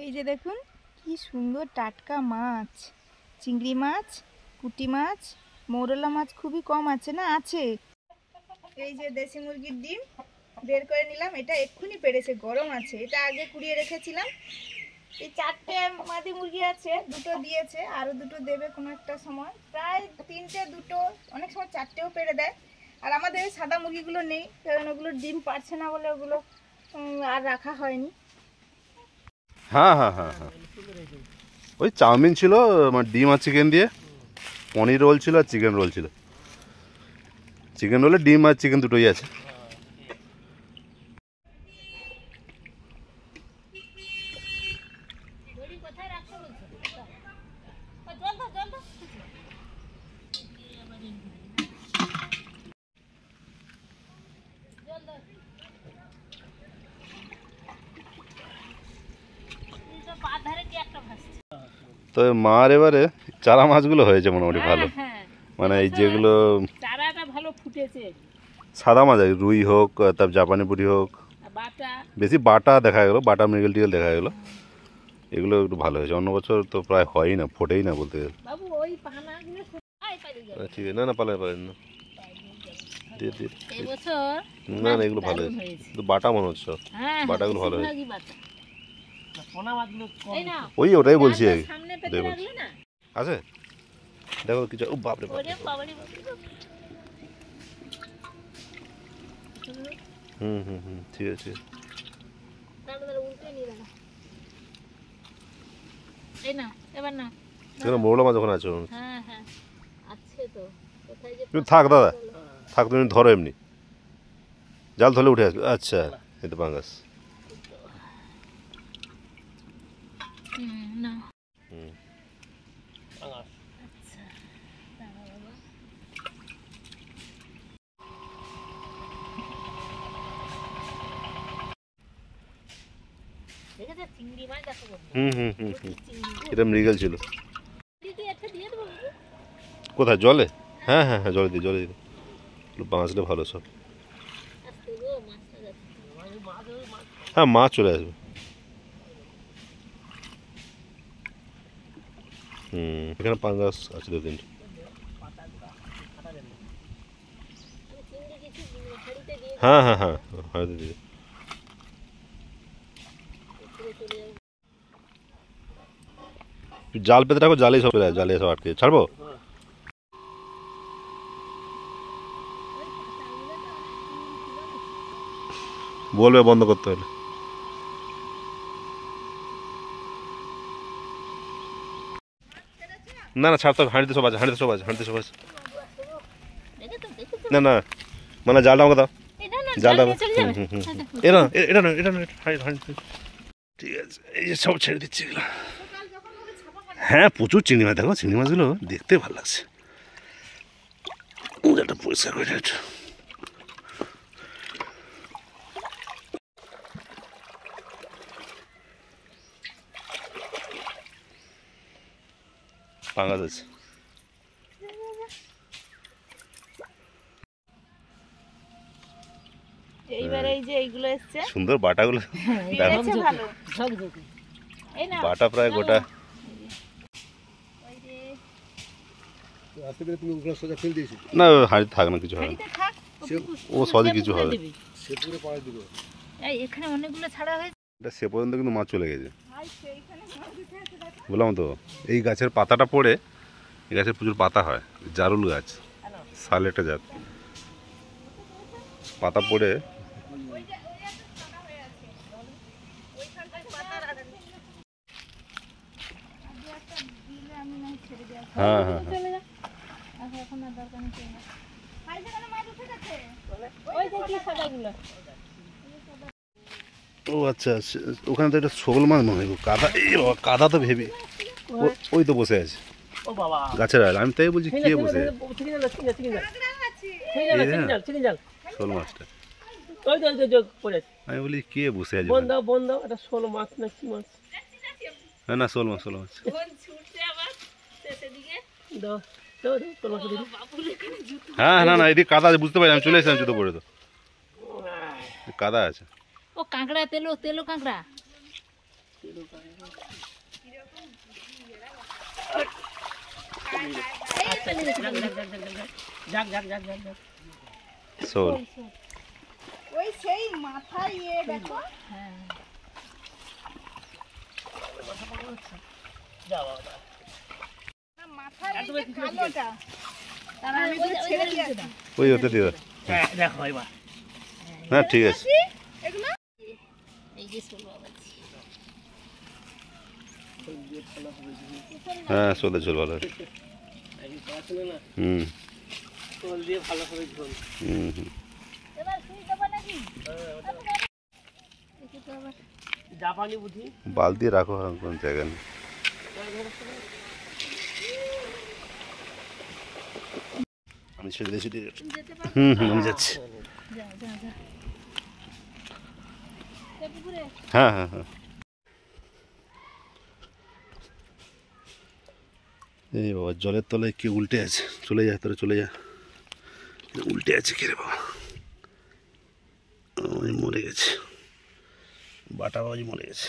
এই যে দেখুন কি সুন্দর টাটকা মাছ, চিংড়ি মাছ, পুঁটি মাছ, মৌরলা মাছ খুবই কম আছে না, আছে। এই যে দেশি মুরগির ডিম বের করে নিলাম, এটা এক্ষুনি পেড়েছে, গরম আছে। এটা আগে কুড়িয়ে রেখেছিলাম। এই 4টে মাদি মুরগি আছে, 2টো দিয়েছে, আরও 2টো দেবে কোনো একটা সময়। প্রায় 3টে 2টো, অনেক সময় 4টেও পেড়ে দেয়। আর আমাদের সাদা মুরগিগুলো নেই, কারণ ওগুলো ডিম পারছে না বলে ওগুলো আর রাখা হয়নি। হ্যাঁ হ্যাঁ হ্যাঁ হ্যাঁ, ওই চাউমিন ছিল, ডিম আর চিকেন দিয়ে, পনির রোল ছিল আর চিকেন রোল ছিল। চিকেন রোলে ডিম আর চিকেন দুটোই আছে। তো মার এবারে চারা মাছগুলো হয়েছে মোটামুটি ভালো, মানে এই যেগুলো চারাটা ভালো ফুটেছে। সাদা মাছ আছে, রুই হোক, তারপর জাপানি পুরি হোক, বেশি বাটা দেখা গেলো, বাটা মৃগেল টিগেল দেখা গেলো, এগুলো একটু ভালো হয়েছে। অন্য বছর তো প্রায় হয়ই না, ফোটেই না বলতে গেলে। ঠিক আছে, না না পালাই পারেন না, না না এগুলো ভালো হয়েছে, কিন্তু বাটা মনে হচ্ছে, বাটাগুলো ভালো হয়েছে। ওই ওটাই বলছি আগে, আছে দেখো কিছু। ও বাপরে হুম হুম হুম, ঠিক আছে। মোরলা মাছ ওখানে আছে, থাক দাদা থাক, তুমি ধরো এমনি, জাল ধরলে উঠে আসবে। আচ্ছা, এই তো পাঙ্গাস। হুম হুম হুম হুম, এটা মৃগেল ছিল। কোথায়, জলে? হ্যাঁ হ্যাঁ হ্যাঁ, জলে দিই, জলে দিই, বাঁচলে ভালো সব। হ্যাঁ মাছ চলে আসবে। হুম, এখানে পাঙ্গাস আছে 2-3টে। হ্যাঁ হ্যাঁ হ্যাঁ হ্যাঁ দিদি, জাল পেতে রাখো, জালে সব জালে সব আটকে ছাড়বো। বলবে বন্ধ করতে হলে। না না ছাড়তে হবে, হাঁড়িতে সব আছে, হাঁড়িতে সব আছে, হাঁড়িতে সব আছে। না না, মানে জালটা আমাকে দাও, জালটা। হুম হুম হুম, এটা এটা না, এটা না, ঠিক আছে। এই যে সব ছেড়ে দিচ্ছি এগুলো। হ্যাঁ প্রচুর চিংড়ি মাছ, দেখো চিংড়ি মাছগুলো দেখতে ভালো লাগছে। জালটা পরিষ্কার করে একটু। পাঙ্গাস আছে। এইবারে এই যে এইগুলো এসছে সুন্দর বাটাগুলো, ভালো বাটা প্রায় গোটা। না হাঁড়ি থাক না, কিছু হবে না, ও সহজে কিছু হবে। এখানে অনেকগুলো ছাড়া হয়েছে, এটা সে পর্যন্ত কিন্তু মাছ চলে গেছে। বললাম তো, এই গাছের পাতাটা পড়ে, এই গাছের প্রচুর পাতা হয়, জারুল গাছ, শাল একটা জাত, পাতা পড়ে। হ্যাঁ হ্যাঁ হ্যাঁ, ও আচ্ছা, ওখানে তো একটা শোল মাছ মনে হয়, কাদা, এই বাবা কাদা তো ভেবে, ওই তো বসে আছে গাছের আড়ালে। আমি তাই বলছি কে বসে আছে শোল মাছটা, আমি বলি কে বসে আছে। না না, শোল মাছ, শোল মাছ। হ্যাঁ না না, এদিকে কাদা আছে, বুঝতে পারি, আমি চলে এসেছিলাম জুতো পরে, তো কাদা আছে। ও কাঁকড়া, তেলো তেলো কাঁকড়া। শোল ওই সেই মাথায় দেখো। হ্যাঁ মাথার কালোটা ওই হতে দিয়ে দাও। দেখো এবার হ্যাঁ ঠিক আছে। হ্যাঁ শোলে ঝোল ভালো হয়। হুম হুম হুম। জাপানি বুদ্ধি বালতি রাখো কোন জায়গা নেই। আমি ছেড়ে দিয়েছি। আমি যাচ্ছি। হ্যাঁ হ্যাঁ হ্যাঁ। এই বাবা জলের তলায় কে উল্টে আছে, চলে যা তোরা চলে যা। উল্টে আছে কে রে বাবা, আমি মরে গেছে, বাটা বাবাজি মরে গেছে।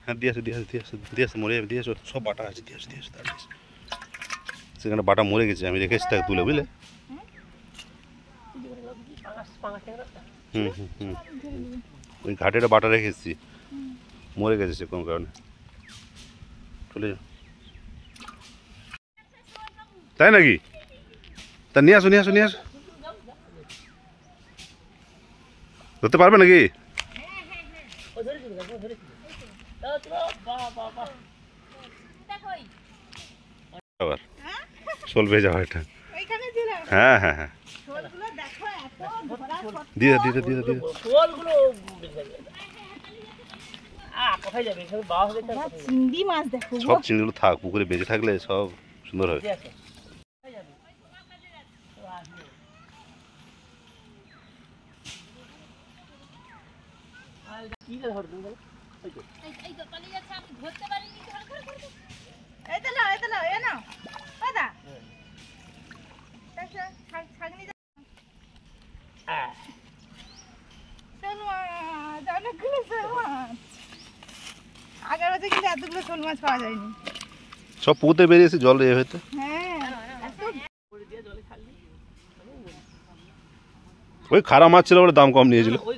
হ্যাঁ দিয়ে আসো দিয়ে আসো দিয়ে আসো দিয়ে আসো, মরে যাবে দিয়ে আসো, সব বাটা আছে দিয়ে আসো দিয়ে আসো তাড়াতাড়ি। সেখানে বাটা মরে গেছে, আমি রেখে এসে তাকে তুলে বুঝলে। হুম হুম হুম ওই ঘাটেটা বাটা রেখে এসেছি, মরে গেছে সে কোনো কারণে। চলে যাও। তাই নাকি? তা নিয়ে আসো নিয়ে আসো নিয়ে আসো। ধরতে পারবে নাকি? আবার শোল পেয়ে যাওয়া এটা। হ্যাঁ হ্যাঁ হ্যাঁ দিয়ে দিয়ে দিয়ে দিয়ে চিংড়ি মাছ দেখো, সব চিংড়িগুলো থাক, পুকুরে বেঁচে থাকলে সব সুন্দর হবে। আগের বছর কিন্তু এতগুলো শোল মাছ পাওয়া যায়নি। সব পুকুরতে বেরিয়েছে জল এ হইতে। ওই খারাপ মাছ ছিল বলে দাম কম নিয়েছিল। ওই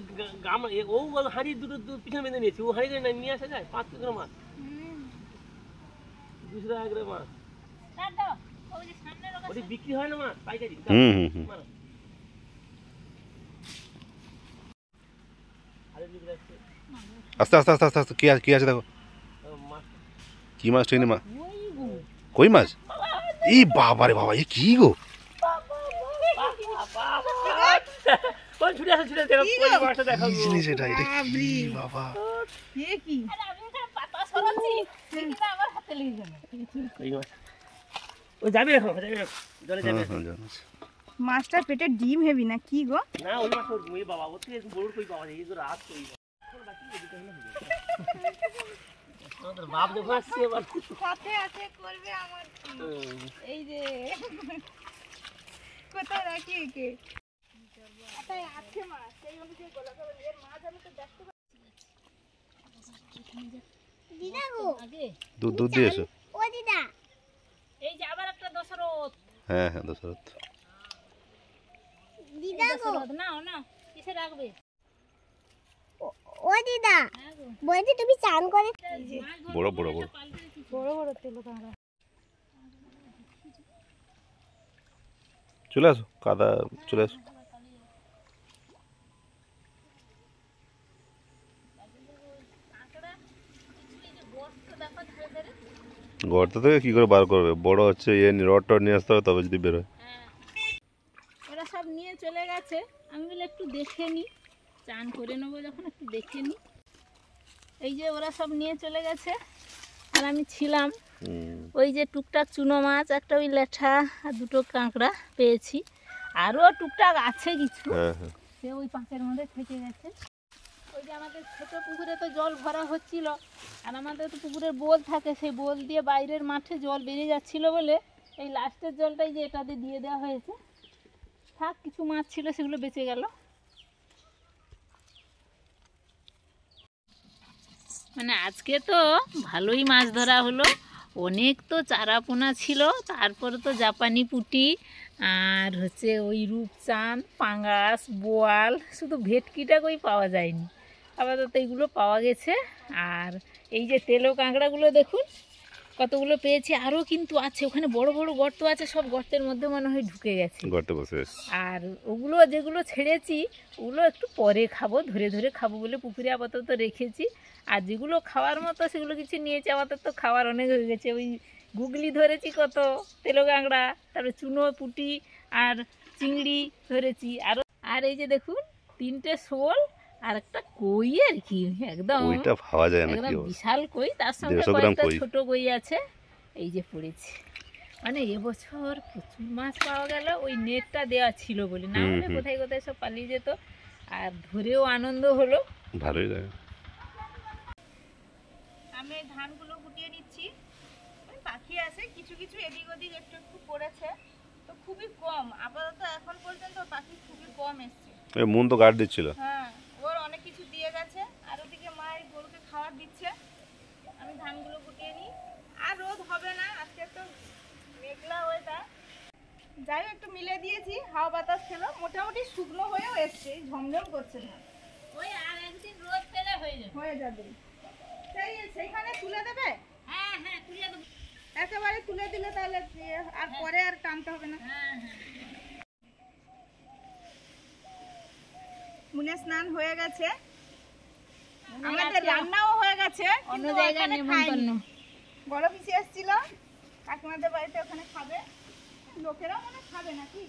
ও হাঁড়ি দুটো পিছনে বেঁধে নিয়েছে, ও হাঁড়ি নিয়ে আসা যায় 5 কিলো মাছ, 200 টাকা করে মাছ। ওটি বিক্রি হয় না মাছ পাইকারি। হুম হুম হুম আস্তে আস্তে আস্তে আস্তে আস্তে কি আছে দেখো, কি মাছ ট্রেনে মাছ, কই মাছ। এই বাবা রে বাবা, এ কি গো, কি জিনিস এটা, এটা কি বাবা। মাছটা পেটে ডিম হেবি না কি গো? না ওই মাছ বাবা, ওর থেকে বড় কই পাওয়া যায়, এই তো রাত কই আমাদের বাপ দেখো আসছে এবার সাথে আছে করবে আমার। এই যে কোথায় রাখি একে, কোথায় আছে মাছ সেই অনুযায়ী গোলা করে এর মাছ আমি তো দেখতে পাচ্ছি। দিদা গো আগে দুধ দুধ দিয়ে এসো। ও দিদা এই যে আবার একটা দশরথ। হ্যাঁ হ্যাঁ দশরথ। দিদা গো নাও না কিসে রাখবে? ও দিদা বলছি তুমি চান করে বড় বড় বড় বড় বড় তেল কাঁকড়া। চলে আসো, কাদা চলে আসো। গর্ত থেকে কি করে বার করবে, বড় হচ্ছে ইয়ে রড টড নিয়ে আসতে হবে তবে যদি বেরোয়। ওরা সব নিয়ে চলে গেছে, আমি বলে একটু দেখে নিই, চান করে নেবো যখন একটু দেখে নিই। এই যে ওরা সব নিয়ে চলে গেছে আর আমি ছিলাম ওই যে টুকটাক চুনো মাছ, একটা ওই ল্যাঠা আর দুটো কাঁকড়া পেয়েছি, আরও টুকটাক আছে কিছু, সে ওই পাঁকের মধ্যে থেকে গেছে। ওই যে আমাদের ছোটো পুকুরে তো জল ভরা হচ্ছিল, আর আমাদের তো পুকুরের বোল থাকে, সেই বোল দিয়ে বাইরের মাঠে জল বেরিয়ে যাচ্ছিলো বলে এই লাস্টের জলটাই যে এটাতে দিয়ে দেওয়া হয়েছে। থাক, কিছু মাছ ছিল সেগুলো বেঁচে গেল। মানে আজকে তো ভালোই মাছ ধরা হলো, অনেক তো চারাপোনা ছিল, তারপরে তো জাপানি পুঁটি আর হচ্ছে ওই রূপচাঁদ, পাঙ্গাস, বোয়াল, শুধু ভেটকিটা কই পাওয়া যায়নি, আপাতত এইগুলো পাওয়া গেছে। আর এই যে তেলো কাঁকড়াগুলো দেখুন কতগুলো পেয়েছি, আরও কিন্তু আছে ওখানে, বড় বড় গর্ত আছে, সব গর্তের মধ্যে মনে হয় ঢুকে গেছে। গর্তে বসে আর ওগুলো যেগুলো ছেড়েছি ওগুলো একটু পরে খাবো, ধরে ধরে খাবো বলে পুকুরে আপাতত রেখেছি। আর যেগুলো খাওয়ার মতো সেগুলো কিছু নিয়েছি, আপাতত খাওয়ার অনেক হয়ে গেছে। ওই গুগলি ধরেছি কত, তেলো কাঁকড়া, তারপরে চুনো, পুঁটি আর চিংড়ি ধরেছি। আর এই যে দেখুন 3টে শোল আর একটা কই, আর কি একদম ওইটা পাওয়া যায় না, একদম কি বিশাল কই, তার সঙ্গে 150 গ্রাম কয়েকটা কই। ছোট কই আছে। এই যে পড়েছে, মানে এবছর প্রচুর মাছ পাওয়া গেল, ওই নেটটা দেওয়া ছিল বলে, না হলে কোথায় কোথায় সব পালিয়ে যেত। আর ধরেও আনন্দ হলো, ভালোই লাগে। আমি ধানগুলো গুটিয়ে নিচ্ছি। ওই পাখি আছে কিছু কিছু, এদিক ওদিক একটু একটু পড়েছে, তো খুবই কম আপাতত, এখন পর্যন্ত পাখি খুবই কম এসছে। এই মন তো গার্ড দিচ্ছিল। হ্যাঁ, ওর অনেক কিছু দিয়ে গেছে, আর ওদিকে মায়ের গরুকে খাবার দিচ্ছে। আমি ধানগুলো গুটিয়ে নিই, আর রোদ হবে না আজকে, তো মেঘলা ওয়েদার, যাই হোক একটু মিলে দিয়েছি, হাওয়া বাতাস খেলো, মোটামুটি শুকনো হয়েও এসছে, ঝমঝম করছে না। ওই আর একদিন রোদ পেলে হয়ে যাবে, সেইখানে তুলে দেবে। হ্যাঁ হ্যাঁ তুলে দেবো, একেবারে তুলে দিলে তাহলে আর পরে আর টানতে হবে না। হ্যাঁ হ্যাঁ। মুনে স্নান হয়ে গেছে, আমাদের রান্নাও হয়ে গেছে, অন্য কিন্তু জায়গায় ওখানে নেমন্তন্ন। খাইনি। বড় পিসি এসেছিল কাকিমাদের বাড়িতে, ওখানে খাবে, লোকেরাও মনে খাবে নাকি।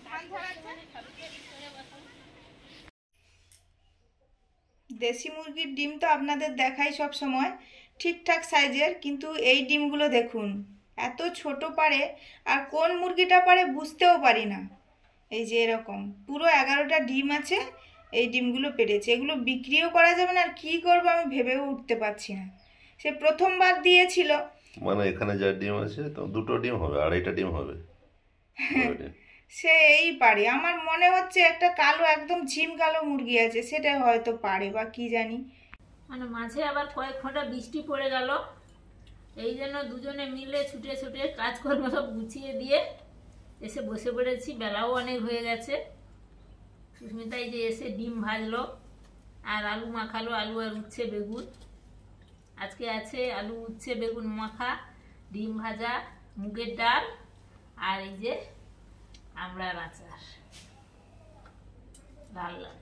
ধান ঝাড়াচ্ছে। দেশি মুরগির ডিম তো আপনাদের দেখাই সব সময়, ঠিকঠাক সাইজের, কিন্তু এই ডিমগুলো দেখুন এত ছোট পারে, আর কোন মুরগিটা পারে বুঝতেও পারি না। এই যে এরকম পুরো 11টা ডিম আছে, এই ডিমগুলো পেড়েছে, এগুলো বিক্রিও করা যাবে না, আর কী করবো আমি ভেবেও উঠতে পারছি না। সে প্রথমবার দিয়েছিল, মানে এখানে যা ডিম আছে তো 2টো ডিম হবে, 2.5টা ডিম হবে। সে এই পারে, আমার মনে হচ্ছে একটা কালো একদম ঝিম কালো মুরগি আছে, সেটা হয়তো পারে, বা কি জানি। মানে মাঝে আবার কয়েক ঘন্টা বৃষ্টি পড়ে গেল, এই জন্য দুজনে মিলে ছুটে ছুটে কাজকর্ম সব গুছিয়ে দিয়ে এসে বসে পড়েছি, বেলাও অনেক হয়ে গেছে। সুস্মিতা এই যে এসে ডিম ভাজলো আর আলু মাখালো, আলু আর উচ্ছে বেগুন, আজকে আছে আলু উচ্ছে বেগুন মাখা, ডিম ভাজা, মুগের ডাল, আর এই যে আমড়ার আচার, ডাল লাল।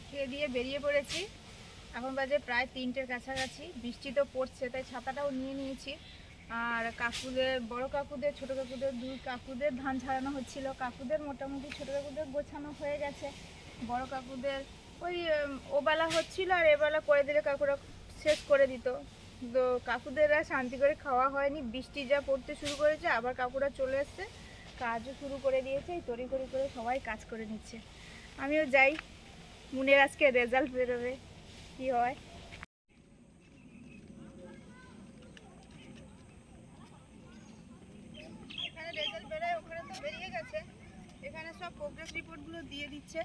খেয়ে দিয়ে বেরিয়ে পড়েছি, এখন বাজে প্রায় 3টের কাছাকাছি, বৃষ্টি তো পড়ছে, তাই ছাতাটাও নিয়ে নিয়েছি। আর কাকুদের, বড় কাকুদের, ছোট কাকুদের, 2 কাকুদের ধান ছাড়ানো হচ্ছিল। কাকুদের মোটামুটি, ছোট কাকুদের গোছানো হয়ে গেছে, বড় কাকুদের ওই ওবেলা হচ্ছিল, আর এবেলা করে দিলে কাকুরা শেষ করে দিত। তো কাকুদের আর শান্তি করে খাওয়া হয়নি, বৃষ্টি যা পড়তে শুরু করেছে, আবার কাকুরা চলে এসছে, কাজও শুরু করে দিয়েছে, এই তড়িঘড়ি করে সবাই কাজ করে নিচ্ছে। আমিও যাই, মুনের আজকে রেজাল্ট বেরোবে, কি হয়। এখানে রেজাল্ট বেরোয়, ওখানে তো বেরিয়ে গেছে, এখানে সব প্রোগ্রেস রিপোর্টগুলো দিয়ে দিচ্ছে।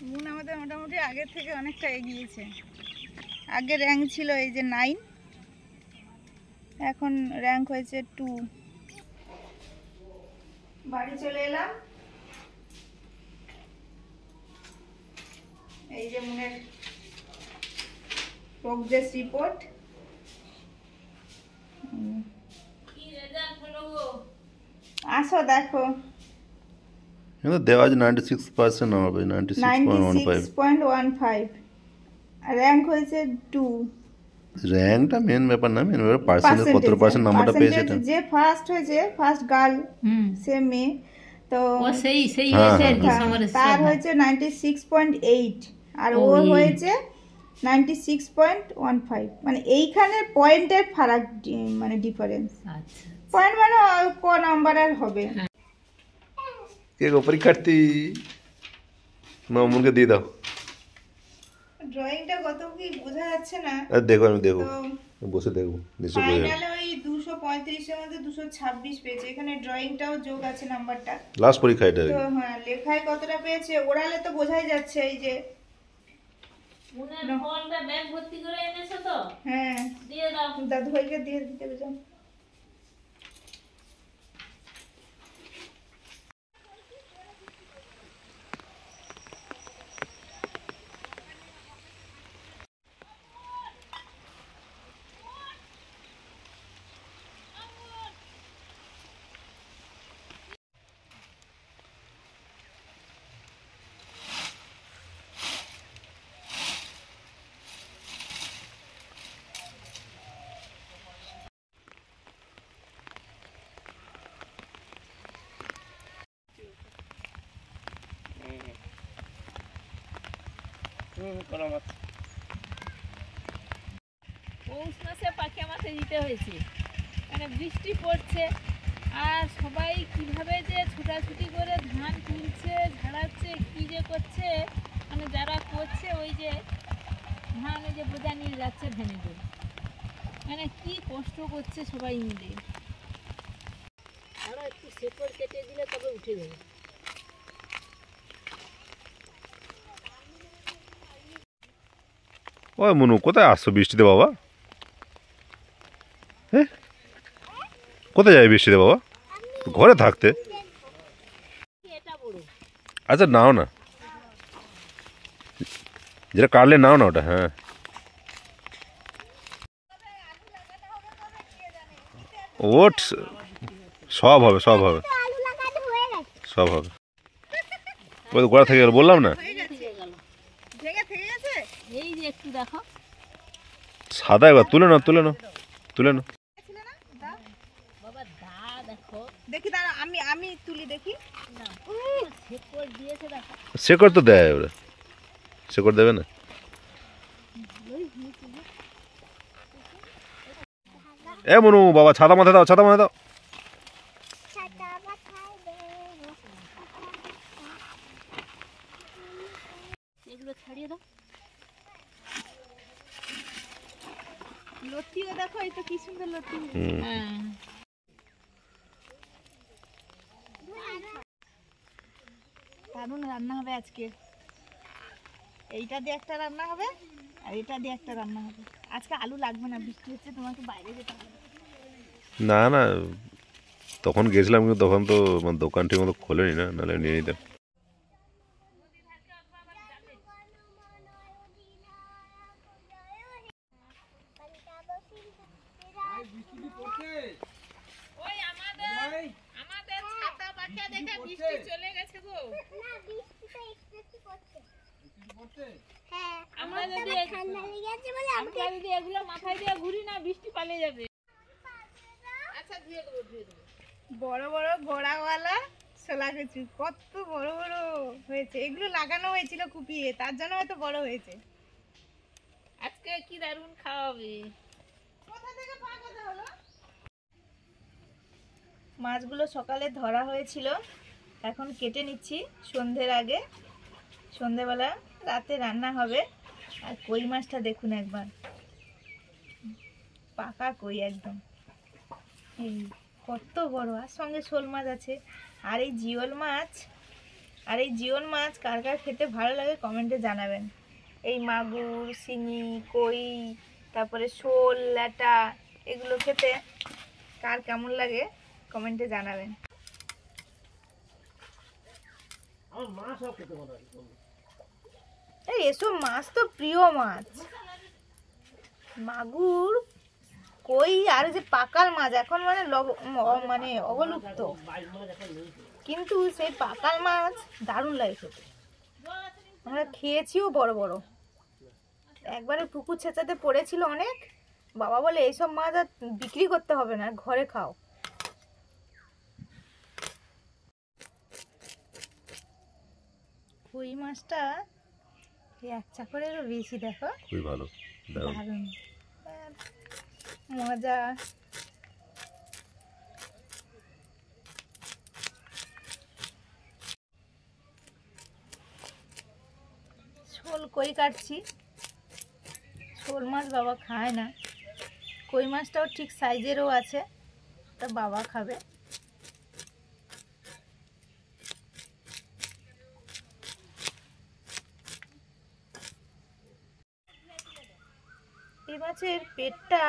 মুন আমাদের মোটামুটি আগের থেকে অনেকটা এগিয়েছে, আগে র্যাঙ্ক ছিল এই যে 9, এখন র্যাঙ্ক হয়েছে 2। বাড়ি চলে এলাম, এই যে মুনের প্রোগ্রেস রিপোর্ট। কি রেজাল্ট হলো গো? আসো দেখো, কিন্তু দেওয়া আছে 96% হবে, 96.15। 96.15, র্যাঙ্ক হয়েছে 2। র্যাঙ্কটা মেন ব্যাপার না, মেন ব্যাপার পার্সেন্টেজ, কত পার্সেন্ট নাম্বারটা পেয়েছে এটা। যে ফার্স্ট হয়েছে, ফার্স্ট গার্ল, সে মেয়ে, তো ও সেই হয়েছে আর কি, তার হয়েছে 96.8, আর ওর হয়েছে 96.15, মানে এইখানে পয়েন্টের ফারাক, মানে ডিফারেন্স। আচ্ছা, পয়েন্ট মানে ক নাম্বারের হবে। কে গো পরীক্ষার্থী, মামুনকে দিয়ে দাও। ড্রয়িংটা কত কি বোঝা যাচ্ছে না, দেখো আমি দেখবো, তো বসে দেখবো, নিশ্চয় বোঝা যাবে। ফাইনালে ওই 250 235-এর মধ্যে 226 পেয়েছে। এখানে ড্রয়িংটাও যোগ আছে নাম্বারটা। লাস্ট পরীক্ষা এটা। তো হ্যাঁ, লেখায় কতটা পেয়েছে ওরালে তো বোঝাই যাচ্ছে। এই যে উনার ফলটা ব্যাগ ভর্তি করে এনেছো তো? হ্যাঁ, দিয়ে দাও। দাদু ভাইকে দিয়ে দিতে যাও। কলা মাছ। পৌষ মাসে পাখি আমাকে দিতে হয়েছে, মানে বৃষ্টি পড়ছে আর সবাই কিভাবে যে ছুটাছুটি করে ধান তুলছে, ঝাড়াচ্ছে, কি যে করছে, মানে যারা করছে ওই যে ধান ওই যে বোঝা নিয়ে যাচ্ছে ভ্যানে করে, মানে কি কষ্ট করছে সবাই মিলে। আরো একটু শেকড় কেটে দিলে তবে উঠে যাবে। ওই মনু, কোথায় আসছো বৃষ্টিতে বাবা? হ্যাঁ, কোথায় যাবে বৃষ্টিতে বাবা? ঘরে থাকতে। এটা বড়। আচ্ছা নাও না, যেটা কাটলে নাও না ওটা। হ্যাঁ, ওট সব হবে, সব হবে, সব হবে। ওই তো গোড়া থেকে গেল, বললাম না। এই যে একটু দেখো, সাদা এবার তুলে নাও, তুলে নাও, তুলে নাও। বাবা দা দেখো। দেখি দাঁড়া, আমি তুলি দেখি। না শেকড় দিয়েছে দেখো। শেকড় তো দেয় ওরা, শেকড় দেবে না। এ মনু বাবা, ছাতা মাথায় দাও, ছাতা মাথায় দাও। এগুলো ছাড়িয়ে দাও। লতিও দেখো, এই তো কি সুন্দর লতি। হ্যাঁ দারুণ রান্না হবে আজকে। এইটা দিয়ে একটা রান্না হবে আর এটা দিয়ে একটা রান্না হবে। আজকে আলু লাগবে না, বৃষ্টি হচ্ছে, তোমাকে বাইরে যেতে হবে। না না, তখন গেছিলাম কিন্তু তখন তো আমার দোকান ঠিক মতো খোলেনি, না নাহলে নিয়ে নিতাম। ওই আমাদের ছাতা পাখা দেখে বৃষ্টি চলে গেছে গো। না, বৃষ্টি তো একটু পড়ছে। হ্যাঁ, আমরা যদি ঠান্ডা লেগে আছে বলে আমরা যদি এগুলো মাথায় দিয়ে ঘুরি না, বৃষ্টি পালিয়ে যাবে। আচ্ছা ধুয়ে দেবো। বড় বড় ঘোড়াওয়ালা ছোলা কচু কত বড় বড় হয়েছে। এগুলো লাগানো হয়েছিল কুপিয়ে, তার জন্য হয়তো বড় হয়েছে। আজকে কি দারুণ খাওয়াবে। কোথা থেকে পাক হতে হলো? মাছগুলো সকালে ধরা হয়েছিল, এখন কেটে নিচ্ছি সন্ধ্যের আগে। সন্ধ্যেবেলা রাতে রান্না হবে। আর কই মাছটা দেখুন একবার, পাকা কই একদম, এই কত বড়। আর সঙ্গে শোল মাছ আছে। আর এই জিওল মাছ কার কার খেতে ভালো লাগে কমেন্টে জানাবেন। এই মাগুর, শিঙি, কই, তারপরে শোল, ল্যাটা, এগুলো খেতে কার কেমন লাগে কমেন্টে জানাবেন। আমার মা সব খেতে ভালো লাগে। এই এসব মাছ তো প্রিয় মাছ। মাগুর, কই আর যে পাকাল মাছ এখন মানে মানে অবলুপ্ত, কিন্তু সেই পাকাল মাছ দারুণ লাগে খেতে। আমরা খেয়েছিও বড় বড়। একবারে পুকুর ছেঁচাতে পড়েছিল অনেক, বাবা বলে এইসব মাছ আর বিক্রি করতে হবে না, ঘরে খাও। কই মাছটা এক চাকরেরও বেশি, দেখো খুবই ভালো, দারুণ। দারুণ মজা। শোল কই কাটছি। শোল মাছ বাবা খায় না, কই মাছটাও ঠিক সাইজেরও আছে, ভাতটা বাবা খাবে। এই মাছের পেটটা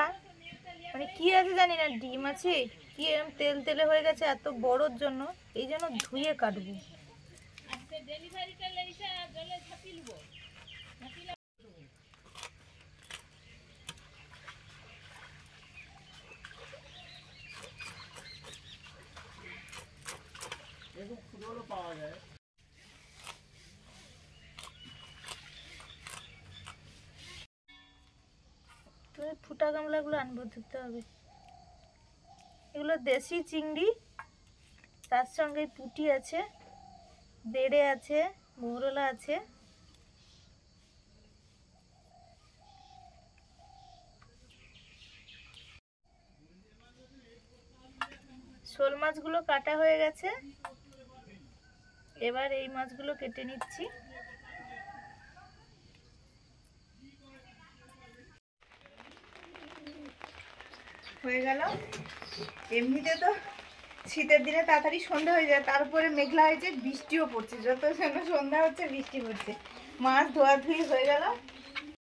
মানে কি আছে জানি না, ডিম আছে কি এরকম তেল তেলে হয়ে গেছে এত বড়োর জন্য, এই জন্য ধুয়ে কাটবো। তুমি ফুটা গামলাগুলো আনবো, ধুতে হবে। এগুলো দেশি চিংড়ি, তার সঙ্গে পুঁটি আছে, বেড়ে আছে, মৌরলা আছে। শোল মাছগুলো কাটা হয়ে গেছে, এবার এই মাছগুলো কেটে নিচ্ছি। হয়ে গেল। এমনিতে তো শীতের দিনে তাড়াতাড়ি সন্ধ্যা হয়ে যায়, তারপরে মেঘলা হয়েছে, বৃষ্টিও পড়ছে, যত সন্ধ্যা হচ্ছে বৃষ্টি পড়ছে। মাছ ধোয়াধুয়ি হয়ে গেল,